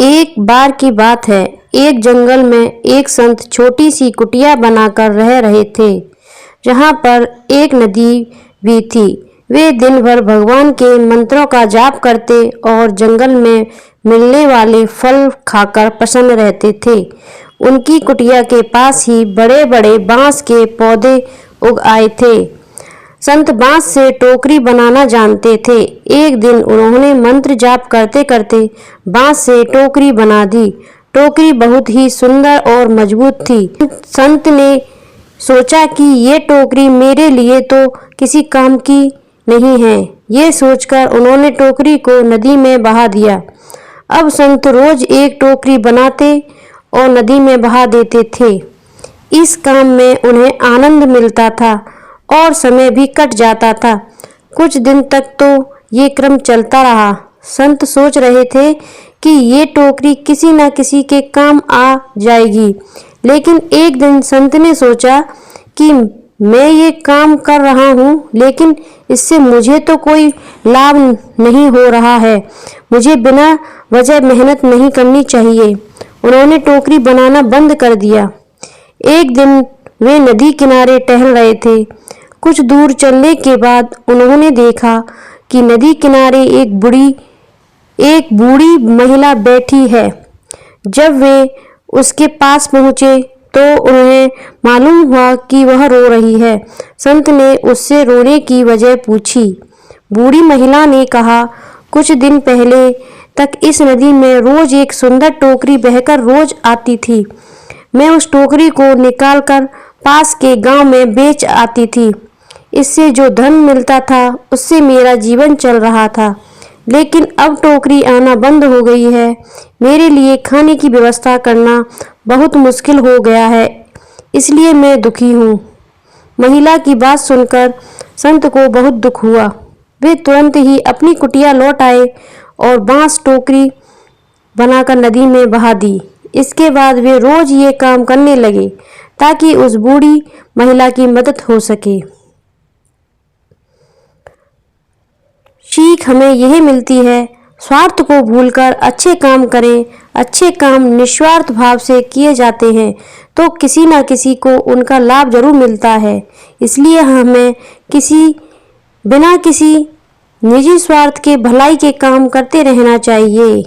एक बार की बात है, एक जंगल में एक संत छोटी सी कुटिया बनाकर रह रहे थे, जहाँ पर एक नदी भी थी। वे दिन भर भगवान के मंत्रों का जाप करते और जंगल में मिलने वाले फल खाकर प्रसन्न रहते थे। उनकी कुटिया के पास ही बड़े बड़े बांस के पौधे उग आए थे। संत बांस से टोकरी बनाना जानते थे। एक दिन उन्होंने मंत्र जाप करते करते बांस से टोकरी बना दी। टोकरी बहुत ही सुंदर और मजबूत थी। संत ने सोचा कि ये टोकरी मेरे लिए तो किसी काम की नहीं है। ये सोचकर उन्होंने टोकरी को नदी में बहा दिया। अब संत रोज एक टोकरी बनाते और नदी में बहा देते थे। इस काम में उन्हें आनंद मिलता था और समय भी कट जाता था। कुछ दिन तक तो ये क्रम चलता रहा। संत सोच रहे थे कि ये टोकरी किसी न किसी के काम आ जाएगी। लेकिन एक दिन संत ने सोचा कि मैं ये काम कर रहा हूँ, लेकिन इससे मुझे तो कोई लाभ नहीं हो रहा है। मुझे बिना वजह मेहनत नहीं करनी चाहिए। उन्होंने टोकरी बनाना बंद कर दिया। एक दिन वे नदी किनारे टहल रहे थे। कुछ दूर चलने के बाद उन्होंने देखा कि नदी किनारे एक बूढ़ी महिला बैठी है। जब वे उसके पास पहुँचे तो उन्हें मालूम हुआ कि वह रो रही है। संत ने उससे रोने की वजह पूछी। बूढ़ी महिला ने कहा, कुछ दिन पहले तक इस नदी में रोज एक सुंदर टोकरी बहकर रोज आती थी। मैं उस टोकरी को निकालकर पास के गांव में बेच आती थी। इससे जो धन मिलता था उससे मेरा जीवन चल रहा था। लेकिन अब टोकरी आना बंद हो गई है। मेरे लिए खाने की व्यवस्था करना बहुत मुश्किल हो गया है, इसलिए मैं दुखी हूँ। महिला की बात सुनकर संत को बहुत दुख हुआ। वे तुरंत ही अपनी कुटिया लौट आए और बांस टोकरी बनाकर नदी में बहा दी। इसके बाद वे रोज ये काम करने लगे ताकि उस बूढ़ी महिला की मदद हो सके। सीख हमें यह मिलती है, स्वार्थ को भूलकर अच्छे काम करें। अच्छे काम निस्वार्थ भाव से किए जाते हैं तो किसी न किसी को उनका लाभ जरूर मिलता है। इसलिए हमें बिना किसी निजी स्वार्थ के भलाई के काम करते रहना चाहिए।